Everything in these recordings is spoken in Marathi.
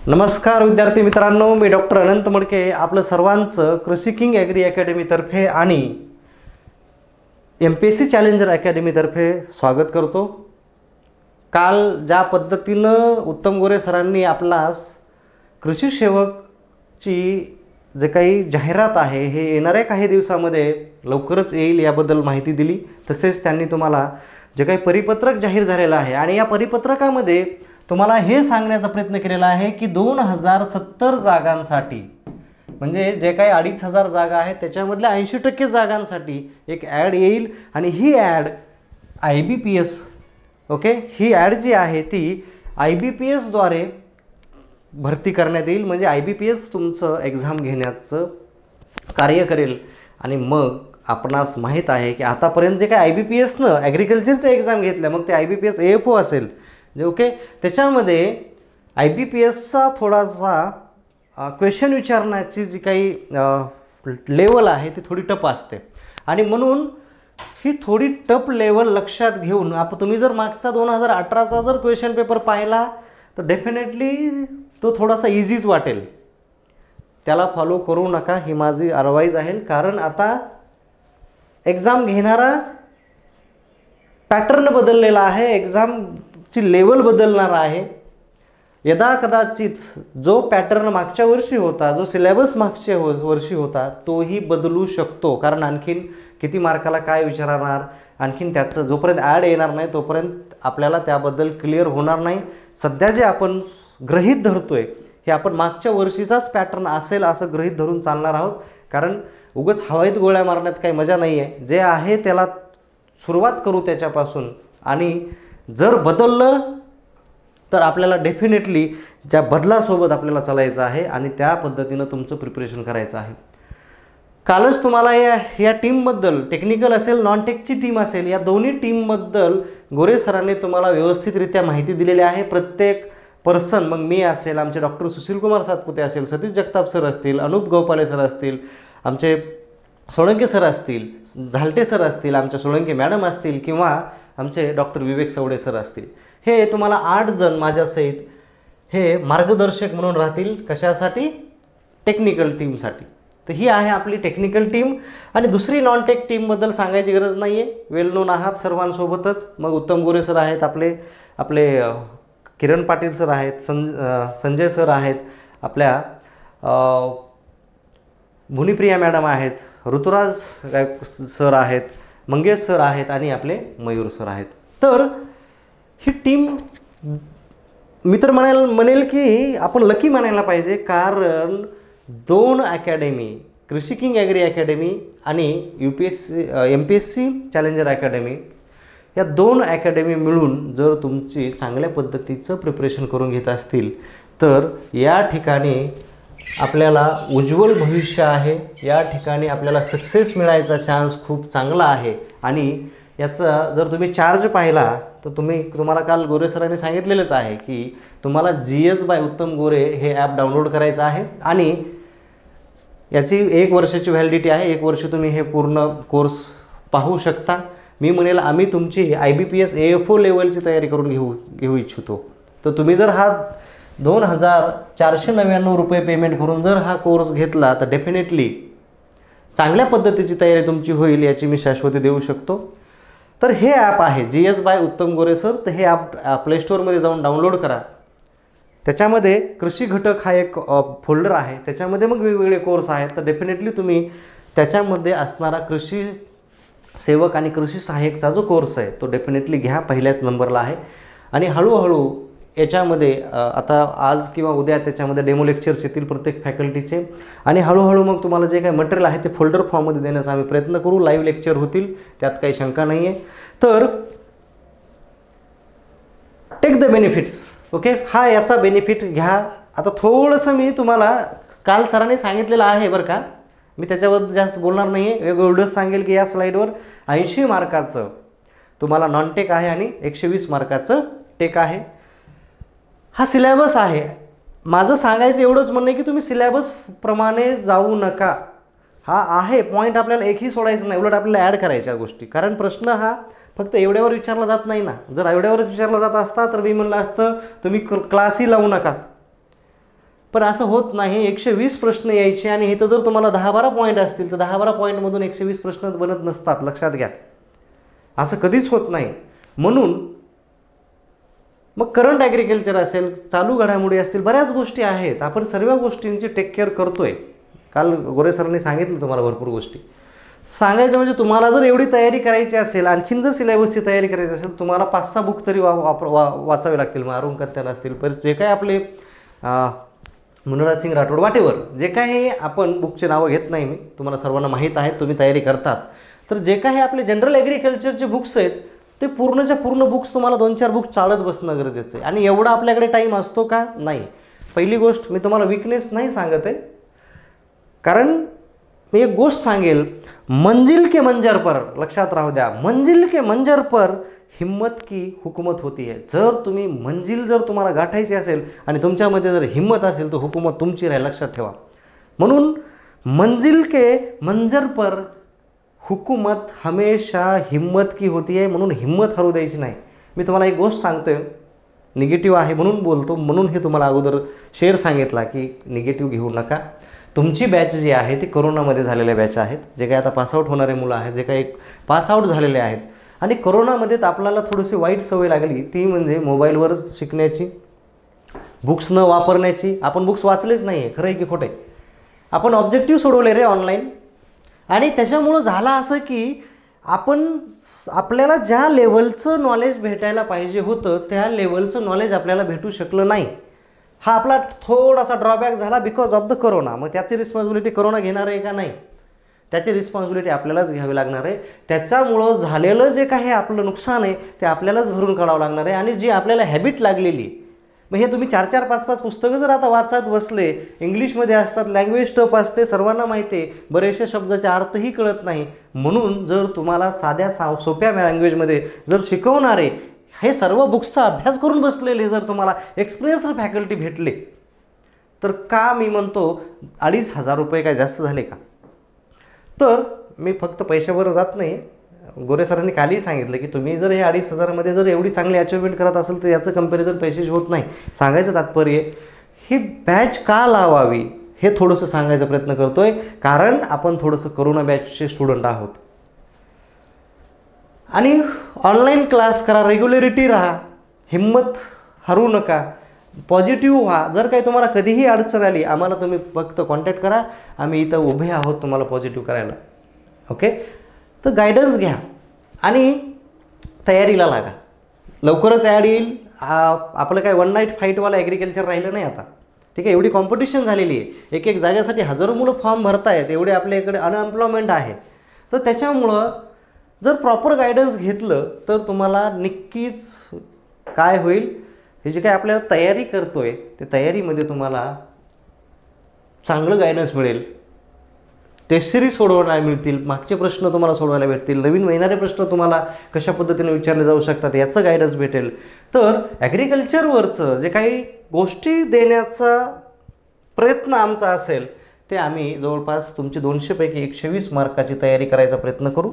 नमस्कार विद्यार्थी मित्रांनो, मी डॉक्टर अनंत मडके आपलं सर्वांचं कृषी किंग ॲग्री अकॅडमीतर्फे आणि MPSC चॅलेंजर अकॅडमीतर्फे स्वागत करतो। काल ज्या पद्धतीनं उत्तम गोरे सरांनी आपणास कृषी सेवकची जे काही जाहिरात आहे हे येणाऱ्या काही दिवसामध्ये लवकरच येईल याबद्दल माहिती दिली। तसेच त्यांनी तुम्हाला जे काही परिपत्रक जाहीर झालेलं आहे आणि या परिपत्रकामध्ये तुम्हाला हे सांगण्याचा प्रयत्न केलेला आहे की 2070 जागांसाठी म्हणजे जे काही 2500 जागा आहेत त्याच्यामधल्या 80% जागांसाठी एक ॲड येईल आणि ही ॲड IBPS ही ॲड जी आहे ती IBPS द्वारे भरती करण्यात येईल। म्हणजे IBPS तुमचं एक्झाम घेण्याचं कार्य करेल आणि मग आपणास माहीत आहे की आतापर्यंत जे काही IBPSनं ॲग्रिकल्चरचं एक्झाम घेतलं मग ते IBPS AFO असेल जे त्याच्यामध्ये IBPSचा थोडासा क्वेश्चन विचारण्याची जी काही लेवल आहे ती थोडी टफ असते आणि म्हणून ही थोडी टफ लेवल लक्षात घेऊन तुम्ही जर मागचा 2018चा जर क्वेश्चन पेपर पाहिला तर डेफिनेटली तो थोडासा इझीच वाटेल, त्याला फॉलो करू नका ही माझी ॲडवाइस आहे। कारण आता एक्झाम घेणारा पॅटर्न बदललेला आहे, एक्झामची लेवल बदलणार आहे। यदा कदाचित जो पॅटर्न मागच्या वर्षी होता, जो सिलेबस मागच्या वर्षी होता तोही बदलू शकतो। कारण आणखीन किती मार्काला काय विचारणार, आणखीन त्याचं जोपर्यंत ॲड येणार नाही तोपर्यंत आपल्याला त्याबद्दल क्लिअर होणार नाही। सध्या जे आपण गृहीत धरतोय हे आपण मागच्या वर्षीचाच पॅटर्न असेल असं गृहीत धरून चालणार आहोत। कारण उगाच हवाईत गोळ्या मारण्यात काही मजा नाही आहे, जे आहे त्याला सुरुवात करू त्याच्यापासून आणि जर बदललं तर आपल्याला डेफिनेटली ज्या बदलासोबत आपल्याला चालायचं आहे आणि त्या पद्धतीनं तुमचं प्रिपरेशन करायचं आहे। कालच तुम्हाला या टीमबद्दल टेक्निकल असेल नॉन टेकची टीम असेल या दोन्ही टीमबद्दल गोरे सरांनी तुम्हाला व्यवस्थितरित्या माहिती दिलेली आहे। प्रत्येक पर्सन मग मी असेल, आमचे डॉक्टर सुशीलकुमार सातपुते असेल, सतीश जगताप सर असतील, अनुप गोपाले सर असतील, आमचे सोळंके सर असतील, झालटे सर असतील, आमच्या सोळंके मॅडम असतील किंवा आमचे डॉक्टर विवेक सवडे सर असतील, हे तुम्हाला 8 जण माझ्यासहित हे मार्गदर्शक म्हणून राहतील। कशासाठी? टेक्निकल टीमसाठी। तर ही आहे आपली टेक्निकल टीम आणि दुसरी नॉन टेक टीमबद्दल सांगायची गरज नाही आहे, वेल नोन आहात सर्वांसोबतच। मग उत्तम गोरे सर आहेत, आपले किरण पाटील सर आहेत, संजय सर आहेत, आपल्या भुनीप्रिया मॅडम आहेत, ऋतुराज सर आहेत, मंगेश सर आहेत आणि आपले मयूर सर आहेत। तर ही टीम मी तर म्हणेल की आपण लकी म्हणायला पाहिजे, कारण 2 अकॅडमी कृषी किंग ॲग्री अकॅडमी आणि MPSC चॅलेंजर अकॅडमी या 2 अकॅडमी मिळून जर तुमची चांगल्या पद्धतीचं प्रिपरेशन करून घेत असतील तर या ठिकाणी आपल्याला उज्ज्वल भविष्य आहे, या ठिकाणी आपल्याला सक्सेस मिळायचा चान्स खूप चांगला आहे। आणि याचा जर तुम्ही चार्ज पाहिला तर तुम्हाला काल गोरे सरांनी सांगितलेलंच आहे की तुम्हाला GS बाय उत्तम गोरे हे ॲप डाउनलोड करायचं आहे आणि याची 1 वर्षाची व्हॅलिडिटी आहे। 1 वर्ष तुम्ही हे पूर्ण कोर्स पाहू शकता। मी म्हणेल आम्ही तुमची IBPS AFO लेवलची तयारी करून घेऊ इच्छितो। तर तुम्ही जर हा 2499 रुपये पेमेंट करून जर हा कोर्स घेतला तर डेफिनेटली चांगल्या पद्धतीची तयारी तुमची होईल याची मी शाश्वती देऊ शकतो। तर हे ॲप आहे GS बाय उत्तम गोरे सर। तर हे ॲप प्ले स्टोअरमध्ये जाऊन डाउनलोड करा। त्याच्यामध्ये कृषी घटक हा एक फोल्डर आहे, त्याच्यामध्ये मग वेगवेगळे कोर्स आहेत। तर डेफिनेटली तुम्ही त्याच्यामध्ये असणारा कृषी सेवक आणि कृषी सहाय्यकचा जो कोर्स आहे तो डेफिनेटली घ्या, पहिल्याच नंबरला आहे। आणि हळूहळू याच्यामध्ये आता आज किंवा उद्या त्याच्यामध्ये डेमो लेक्चर्स येतील प्रत्येक फॅकल्टीचे आणि हळूहळू मग तुम्हाला जे काही मटेरियल आहे ते फोल्डर फॉर्ममध्ये देण्याचा आम्ही प्रयत्न करू। लाईव्ह लेक्चर होतील, त्यात काही शंका नाही आहे। तर टेक द बेनिफिट्स हा याचा बेनिफिट घ्या। आता थोडंसं मी तुम्हाला काल सरांनी सांगितलेलं आहे बरं का, मी त्याच्याबद्दल जास्त बोलणार नाही आहे। एवढंच सांगेल की या स्लाईडवर 80 मार्काचं तुम्हाला नॉन टेक आहे आणि 120 मार्काचं टेक आहे। हा सिलेबस आहे। माझं सांगायचं एवढंच म्हणणं आहे की तुम्ही सिलेबस प्रमाणे जाऊ नका। हा आहे पॉईंट, आपल्याला एकही सोडायचं नाही, उलट आपल्याला ॲड करायच्या गोष्टी। कारण प्रश्न हा फक्त एवढ्यावर विचारला जात नाही ना। जर एवढ्यावरच विचारला जात असता तर मी म्हणलं असतं तुम्ही क्लासही लावू नका, पण असं होत नाही. 120 प्रश्न यायचे आणि हे तर जर तुम्हाला 10-12 पॉईंट असतील तर 10-12 पॉईंटमधून 120 प्रश्न बनत नसतात, लक्षात घ्या. असं कधीच होत नाही. म्हणून मग करंट ॲग्रिकल्चर असेल, चालू घडामोडी असतील, बऱ्याच गोष्टी आहेत. आपण सर्व गोष्टींची टेक केअर करतोय. काल गोरे सरांनी सांगितलं तुम्हाला भरपूर गोष्टी. सांगायचं म्हणजे तुम्हाला जर एवढी तयारी करायची असेल, आणखीन जर सिलेबसची तयारी करायची असेल, तुम्हाला 5-6 बुक तरी वाचावे लागतील. मारून कथ्थन असतील, पण जे काय आपले मनोराज सिंग राठोड वाटेवर जे काही आपण बुकचे नावं घेत नाही मी, तुम्हाला सर्वांना माहीत आहेत, तुम्ही तयारी करतात. तर जे काही आपले जनरल ॲग्रिकल्चरचे बुक्स आहेत ते पूर्णच्या पूर्ण बुक्स तुम्हाला 2-4 बुक चाळत बसणं गरजेचं आहे. आणि एवढा आपल्याकडे टाईम असतो का? नाही. पहिली गोष्ट मी तुम्हाला विकनेस नाही सांगत आहे, कारण मी एक गोष्ट सांगेल, मंजिल के मंजर पर, लक्षात राहू द्या, मंजिल के मंजर पर हिम्मत की हुकूमत होती है. जर तुम्ही मंजिल जर तुम्हाला गाठायची असेल आणि तुमच्यामध्ये जर हिम्मत असेल तर हुकूमत तुमची राहील, लक्षात ठेवा. म्हणून मंजिल के मंजर पर हुकूमत हमेशा हिम्मत की होती आहे. म्हणून हिम्मत हरू द्यायची नाही. मी तुम्हाला एक गोष्ट सांगतोय, निगेटिव्ह आहे म्हणून बोलतो, म्हणून हे तुम्हाला अगोदर शेअर सांगितला की निगेटिव्ह घेऊ नका. तुमची बॅच जी आहे ती कोरोनामध्ये झालेल्या बॅच आहेत. जे काही आता पासआउट होणारे मुलं आहेत, जे काही पासआउट झालेले आहेत, आणि कोरोनामध्ये आपल्याला थोडीशी वाईट सवय लागली, ती म्हणजे मोबाईलवर शिकण्याची, बुक्स न वापरण्याची. आपण बुक्स वाचलेच नाही आहे, खरं आहे की खोटं आहे? आपण ऑब्जेक्टिव्ह सोडवले रे ऑनलाईन. आणि त्याच्यामुळं झालं असं की आपल्याला ज्या लेवलचं नॉलेज भेटायला पाहिजे होतं त्या लेवलचं नॉलेज आपल्याला भेटू शकलं नाही. हा आपला थोडासा ड्रॉबॅक झाला बिकॉज ऑफ द कोरोना. मग त्याची रिस्पॉन्सिबिलिटी कोरोना घेणार आहे का? नाही. त्याची रिस्पॉन्सिबिलिटी आपल्यालाच घ्यावी लागणार आहे. त्याच्यामुळं झालेलं जे काही आपलं नुकसान आहे ते आपल्यालाच भरून काढावं लागणार आहे. आणि जी आपल्याला हॅबिट लागलेली, मग हे तुम्ही 4-4, 5-5 पुस्तकं जर आता वाचत बसले, इंग्लिशमध्ये असतात, लँग्वेज टफ असते, सर्वांना माहिती आहे, बरेचशा शब्दाचे अर्थही कळत नाही. म्हणून जर तुम्हाला साध्या सोप्या लँग्वेजमध्ये जर शिकवणारे हे सर्व बुक्सचा अभ्यास करून बसलेले जर तुम्हाला एक्सपिरियन्स्ड फॅकल्टी भेटले तर का मी म्हणतो 2,500 रुपये काय जास्त झाले का? तर मी फक्त पैशावर जात नाही. गोरे सरांनी कालही सांगितलं की तुम्ही जर हे 2,500 जर एवढी चांगली अचिव्हमेंट करत असेल तर याचं कंपॅरिझन पैशाशी होत नाही. सांगायचं तात्पर्य ही बॅच का लावावी हे थोडंसं सांगायचा प्रयत्न करतोय, कारण आपण थोडंसं कोरोना बॅचचे स्टुडंट आहोत. आणि ऑनलाईन क्लास करा, रेग्युलरिटी राहा, हिम्मत हरू नका, पॉझिटिव्ह व्हा. जर काही तुम्हाला कधीही अडचण आली आम्हाला तुम्ही फक्त कॉन्टॅक्ट करा, आम्ही इथं उभे आहोत तुम्हाला पॉझिटिव्ह करायला. ओके, तर गायडन्स घ्या आणि तयारीला लागा. लवकरच ॲड येईल. आपलं काय वन नाईट फाईटवाला ॲग्रिकल्चर राहिलं नाही आता. ठीक आहे, एवढी कॉम्पिटिशन झालेली आहे, एक जागेसाठी हजारो मुलं फॉर्म भरतायत, एवढे आपल्या इकडे अनएम्प्लॉयमेंट आहे. तर त्याच्यामुळं जर प्रॉपर गायडन्स घेतलं तर तुम्हाला नक्कीच काय होईल, हे जे काय आपल्याला तयारी करतोय ते तयारीमध्ये तुम्हाला चांगलं गायडन्स मिळेल. टेस्ट सिरीज सोडवायला मिळतील, मागचे प्रश्न तुम्हाला सोडवायला भेटतील, नवीन येणारे प्रश्न तुम्हाला कशा पद्धतीने विचारले जाऊ शकतात याचं गायडन्स भेटेल. तर ॲग्रिकल्चरवरचं जे काही गोष्टी देण्याचा प्रयत्न आमचा असेल ते आम्ही जवळपास तुमची 200 पैकी 120 मार्काची तयारी करायचा प्रयत्न करू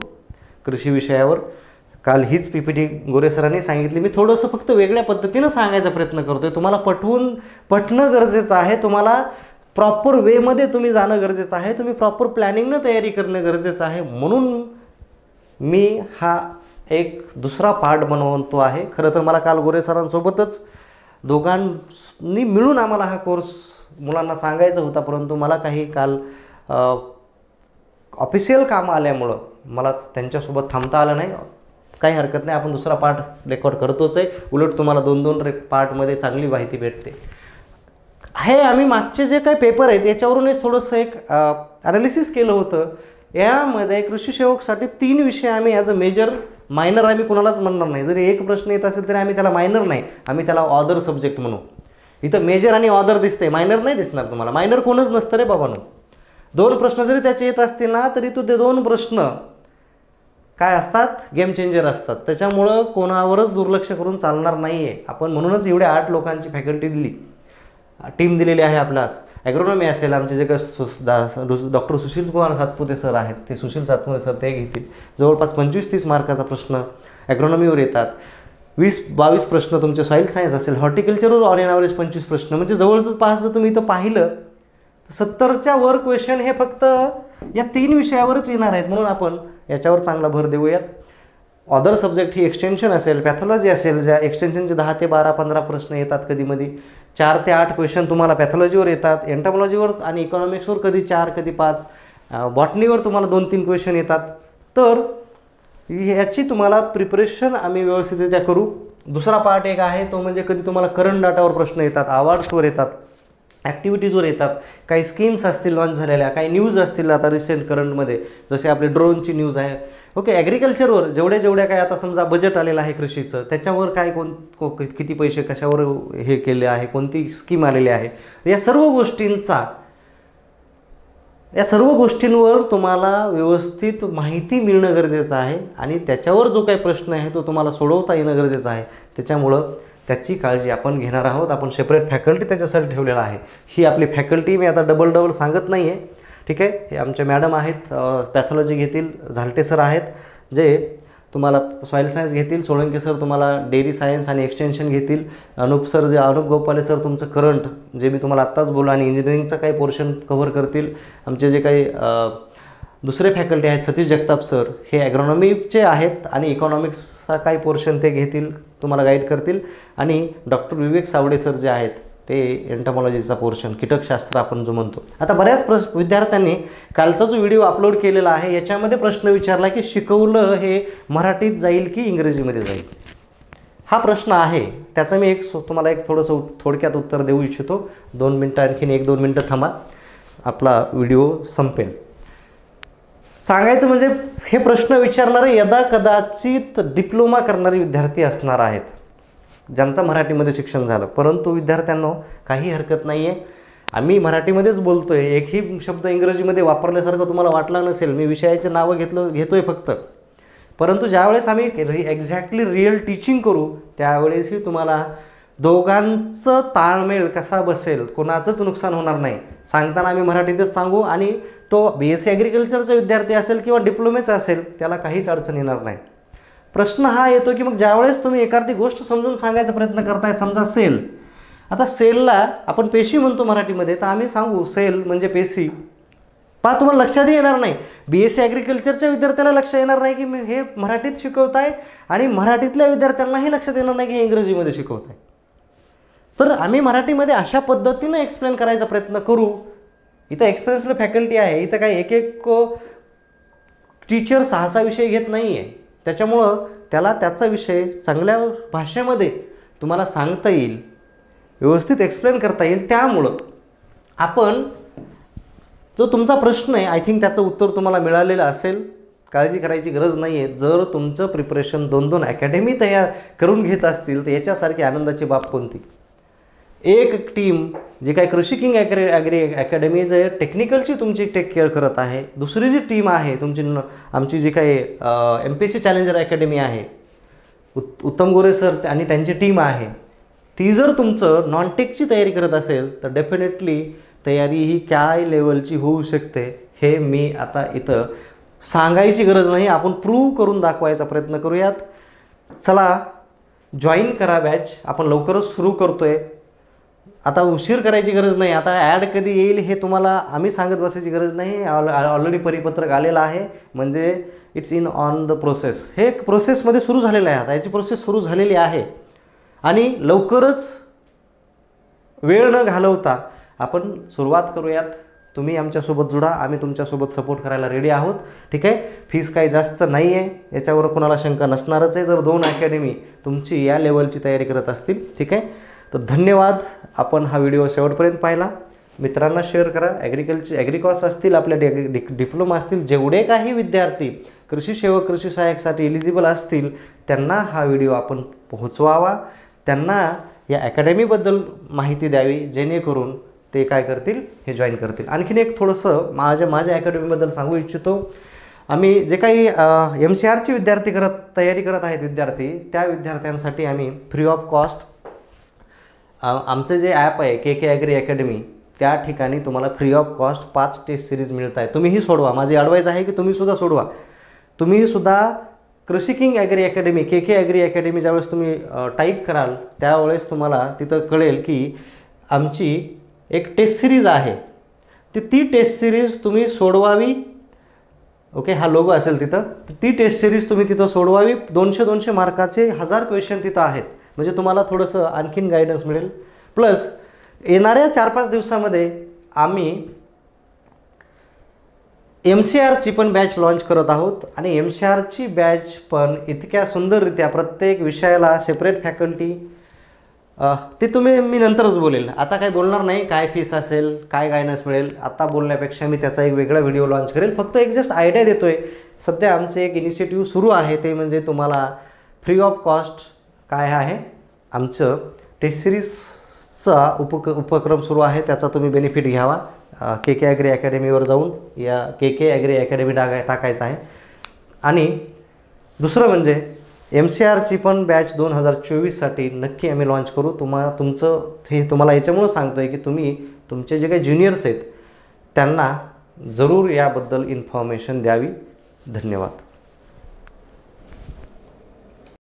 कृषी विषयावर. काल हीच PPT गोरे सरांनी सांगितली. मी थोडंसं फक्त वेगळ्या पद्धतीनं सांगायचा प्रयत्न करतोय. तुम्हाला पटणं गरजेचं आहे, तुम्हाला प्रॉपर वेमध्ये तुम्ही जाणं गरजेचं आहे, तुम्ही प्रॉपर प्लॅनिंगनं तयारी करणं गरजेचं आहे. म्हणून मी हा एक दुसरा पार्ट बनवतो आहे. खरं तर मला काल गोरे सरांसोबतच दोघांनी मिळून आम्हाला हा कोर्स मुलांना सांगायचा होता, परंतु मला काही काल ऑफिशियल कामं आल्यामुळं मला त्यांच्यासोबत थांबता आलं नाही. काही हरकत नाही, आपण दुसरा पार्ट रेकॉर्ड करतोच आहे. उलट तुम्हाला 2-2 पार्टमध्ये चांगली माहिती भेटते. हे आम्ही मागचे जे काही पेपर आहेत याच्यावरूनच थोडंसं एक ॲनालिसिस केलं होतं. यामध्ये कृषी सेवकसाठी 3 विषय आम्ही ॲज अ मेजर, मायनर आम्ही कोणालाच म्हणणार नाही. जरी एक प्रश्न येत असेल तरी आम्ही त्याला मायनर नाही, आम्ही त्याला ऑदर सब्जेक्ट म्हणू. इथं मेजर आणि ऑदर दिसते, मायनर नाही दिसणार तुम्हाला. मायनर कोणच नसतं रे बाबांनो. 2 प्रश्न जरी त्याचे येत असतील ना तरी ते 2 प्रश्न काय असतात, गेम चेंजर असतात. त्याच्यामुळं कोणावरच दुर्लक्ष करून चालणार नाही आहे. आपण म्हणूनच एवढे 8 लोकांची फॅकल्टी दिली, टीम दिलेली आहे आपल्यास. ॲग्रोनॉमी असेल, आमचे जे काही डॉक्टर सुशील कुमार सातपुते सर आहेत ते सुशील सातपुते सर ते घेतील. जवळपास 25-30 मार्काचा प्रश्न ॲग्रोनॉमीवर येतात. 20-22 प्रश्न तुमचे सॉईल सायन्स असेल, हॉर्टिकल्चरवर ऑन एन ॲव्हरेज 25 प्रश्न, म्हणजे जवळपास जर तुम्ही इथं पाहिलं 70च्या वर क्वेश्चन हे फक्त या 3 विषयावरच येणार आहेत. म्हणून आपण याच्यावर चांगला भर देऊयात. अदर सब्जेक्ट ही एक्सटेन्शन असेल, पॅथॉलॉजी असेल, ज्या एक्सटेन्शनचे 10 ते 12, 15 प्रश्न येतात, कधीमध्ये 4 ते 8 क्वेश्चन तुम्हाला पॅथॉलॉजीवर येतात, एंटॉमॉलॉजीवर आणि इकॉनॉमिक्सवर कधी 4 कधी 5, बॉटनीवर तुम्हाला 2-3 क्वेश्चन येतात. तर याची तुम्हाला प्रिपरेशन आम्ही व्यवस्थितरित्या करू. दुसरा पार्ट एक आहे तो म्हणजे कधी तुम्हाला करंट डाटावर प्रश्न येतात, अवॉर्ड्सवर येतात, ॲक्टिव्हिटीजवर येतात, काही स्कीम्स असतील लॉन्च झालेल्या, काही न्यूज असतील आता रिसेंट करंटमध्ये, जसे आपले ड्रोनची न्यूज आहे. ओके, ॲग्रिकल्चरवर जेवढ्या काय आता समजा बजेट आलेलं आहे कृषीचं, त्याच्यावर काय किती पैसे कशावर हे केले आहे, कोणती स्कीम आलेली आहे, या सर्व गोष्टींवर तुम्हाला व्यवस्थित माहिती मिळणं गरजेचं आहे आणि त्याच्यावर जो काही प्रश्न आहे तो तुम्हाला सोडवता येणं गरजेचं आहे. त्याच्यामुळं त्याची काळजी आपण घेणार आहोत. आपण सेपरेट फॅकल्टी त्याच्यासाठी ठेवलेला आहे. ही आपली फॅकल्टी मी आता डबल सांगत नाही आहे, ठीक आहे. हे आमचे मॅडम आहेत, पॅथॉलॉजी घेतील, झालटे सर आहेत जे तुम्हाला सॉईल सायन्स घेतील, सोळंके सर तुम्हाला डेअरी सायन्स आणि एक्सटेन्शन घेतील, अनूप गोपाले सर तुमचं करंट जे मी तुम्हाला आत्ताच बोललो आणि इंजिनिअरिंगचा काही पोर्शन कव्हर करतील. आमचे जे काही दुसरे फॅकल्टी आहेत, सतीश जगताप सर हे ॲग्रॉनॉमीचे आहेत आणि इकॉनॉमिक्सचा काही पोर्शन ते घेतील, तुम्हाला गाईड करतील. आणि डॉक्टर विवेक सावडे सर जे आहेत ते एंटॉमॉलॉजीचा पोर्शन, कीटकशास्त्र आपण जो म्हणतो. आता बऱ्याच विद्यार्थ्यांनी कालचा जो व्हिडिओ अपलोड केलेला आहे याच्यामध्ये प्रश्न विचारला की शिकवलं हे मराठीत जाईल की इंग्रजीमध्ये जाईल. हा प्रश्न आहे, त्याचं मी तुम्हाला थोडंसं थोडक्यात उत्तर देऊ इच्छितो. 2 मिनटं, आणखीन 1-2 मिनटं थांबा, आपला व्हिडिओ संपेल. सांगायचं म्हणजे हे प्रश्न विचारणारे कदाचित डिप्लोमा करणारे विद्यार्थी असणार आहेत, ज्यांचं मराठीमध्ये शिक्षण झालं. परंतु विद्यार्थ्यांनो काही हरकत नाही आहे, आम्ही मराठीमध्येच बोलतो आहे, एकही शब्द इंग्रजीमध्ये वापरल्यासारखं तुम्हाला वाटला नसेल. मी विषयाचे नावं घेतो आहे फक्त. परंतु ज्यावेळेस आम्ही एक्झॅक्टली रिअल टीचिंग करू त्यावेळेसही तुम्हाला दोघांचं ताळमेळ कसा बसेल, कोणाचंच नुकसान होणार नाही. सांगताना आम्ही मराठीतच सांगू आणि तो BSc ॲग्रिकल्चरचा विद्यार्थी असेल किंवा डिप्लोमेचा असेल त्याला काहीच अडचण येणार नाही. प्रश्न हा येतो की मग ज्यावेळेस तुम्ही एखादी गोष्ट समजून सांगायचा प्रयत्न करताय, समजा सेल, आता सेलला आपण पेशी म्हणतो मराठीमध्ये, तर आम्ही सांगू सेल म्हणजे पेशी, तुम्हाला लक्षातही येणार नाही. BSc ॲग्रिकल्चरच्या विद्यार्थ्याला लक्ष येणार नाही की हे मराठीत शिकवत आहे आणि मराठीतल्या विद्यार्थ्यांनाही लक्षात येणार नाही की हे इंग्रजीमध्ये शिकवत आहे. तर आम्ही मराठीमध्ये अशा पद्धतीनं एक्सप्लेन करायचा प्रयत्न करू. इथं एक्सपिरियन्सड फॅकल्टी आहे, इथं काही एक टीचर 6 विषय घेत नाही आहे. त्याच्यामुळं त्याला त्याचा विषय चांगल्या भाषेमध्ये तुम्हाला सांगता येईल, व्यवस्थित एक्सप्लेन करता येईल. त्यामुळं आपण जो तुमचा प्रश्न आहे आय थिंक त्याचं उत्तर तुम्हाला मिळालेलं असेल, काळजी करायची गरज नाही आहे. जर तुमचं प्रिपरेशन 2-2 अकॅडमी तयार करून घेत असतील तर याच्यासारखी आनंदाची बाब कोणती. एक टीम जी काही कृषी किंग अकॅडमी जे टेक्निकलची तुमची टेक केअर करत आहे, दुसरी जी टीम आहे तुमची आमची जी काही MPSC चॅलेंजर अकॅडमी आहे, उत्तम गोरे सर आणि त्यांची टीम आहे, ती जर तुमचं नॉनटेकची तयारी करत असेल तर डेफिनेटली तयारी ही काय लेवलची होऊ शकते हे मी आता इथं सांगायची गरज नाही, आपण प्रूव्ह करून दाखवायचा प्रयत्न करूयात. चला जॉईन करा बॅच, आपण लवकरच सुरू करतोय. आता उशीर करायची गरज नाही. आता ॲड कधी येईल हे तुम्हाला आम्ही सांगत बसायची गरज नाही. ऑलरेडी परिपत्रक आलेलं आहे, म्हणजे it's in on the process. हे प्रोसेसमध्ये सुरू झालेलं आहे. आता याची प्रोसेस सुरू झालेली आहे आणि लवकरच वेळ न घालवता आपण सुरुवात करूयात. तुम्ही आमच्यासोबत जुडा, आम्ही तुमच्यासोबत सपोर्ट करायला रेडी आहोत. ठीक आहे, फीस काही जास्त नाही आहे, याच्यावर कोणाला शंका नसणारच आहे जर 2 अकॅडमी तुमची या लेवलची तयारी करत असतील. ठीक आहे, तर धन्यवाद. आपण हा व्हिडिओ शेवटपर्यंत पाहिला. मित्रांना शेअर करा. ॲग्रिकॉस असतील, आपल्या डिप्लोमा असतील, जेवढे काही विद्यार्थी कृषी सेवक कृषी सहाय्यकसाठी एलिजिबल असतील त्यांना हा व्हिडिओ आपण पोहोचवावा, त्यांना या अकॅडमीबद्दल माहिती द्यावी, जेणेकरून ते काय करतील, हे जॉईन करतील. आणखीन एक थोडंसं माझ्या अकॅडमीबद्दल सांगू इच्छितो. आम्ही जे काही MCRची तयारी करत आहेत विद्यार्थी, त्या विद्यार्थ्यांसाठी आम्ही फ्री ऑफ कॉस्ट आमचं जे ॲप आहे KK ॲग्री अकॅडमी, त्या ठिकाणी तुम्हाला free of cost 5 test series मिळत आहे. तुम्हीही सोडवा. माझी ॲडवाईस आहे की तुम्हीसुद्धा सोडवा. तुम्हीसुद्धा कृषी किंग ॲग्री अकॅडमी के ॲग्री अकॅडमी ज्यावेळेस तुम्ही टाईप कराल त्यावेळेस तुम्हाला तिथं कळेल की आमची एक टेस्ट सिरीज आहे, ती टेस्ट सिरीज तुम्ही सोडवावी. ओके, हा लोगो असेल तिथं. ती टेस्ट सिरीज तुम्ही तिथं सोडवावी. 200 मार्काचे 1000 क्वेश्चन तिथं आहेत. म्हणजे तुम्हाला थोडंसं आणखीन गायडन्स मिळेल. प्लस येणाऱ्या 4-5 दिवसामध्ये आम्ही MCRची पण बॅच लॉन्च करत आहोत आणि MCRची बॅच पण इतक्या सुंदररित्या प्रत्येक विषयाला सेपरेट फॅकल्टी, ते मी नंतरच बोलेल. आता काय बोलणार नाही, काय फीस असेल, काय गायडन्स मिळेल. आता बोलण्यापेक्षा मी त्याचा एक वेगळा व्हिडिओ लॉन्च करेल. फक्त एक जस्ट आयडिया देतो आहे. सध्या आमचे एक इनिशिएटिव्ह सुरू आहे, ते म्हणजे तुम्हाला फ्री ऑफ कॉस्ट काय आहे आमचं टेस्ट सिरीजचा उपक्रम सुरू आहे, त्याचा तुम्ही बेनिफिट घ्यावा. के ॲग्री अकॅडमीवर जाऊन या के ॲग्री अकॅडमी टाकायचं आहे. आणि दुसरं म्हणजे MCRची पण बॅच 2024साठी नक्की आम्ही लॉन्च करू. तुम्हाला याच्यामुळं सांगतो आहे की तुम्ही तुमचे जे काही ज्युनियर्स आहेत त्यांना जरूर याबद्दल इन्फॉर्मेशन द्यावी. धन्यवाद.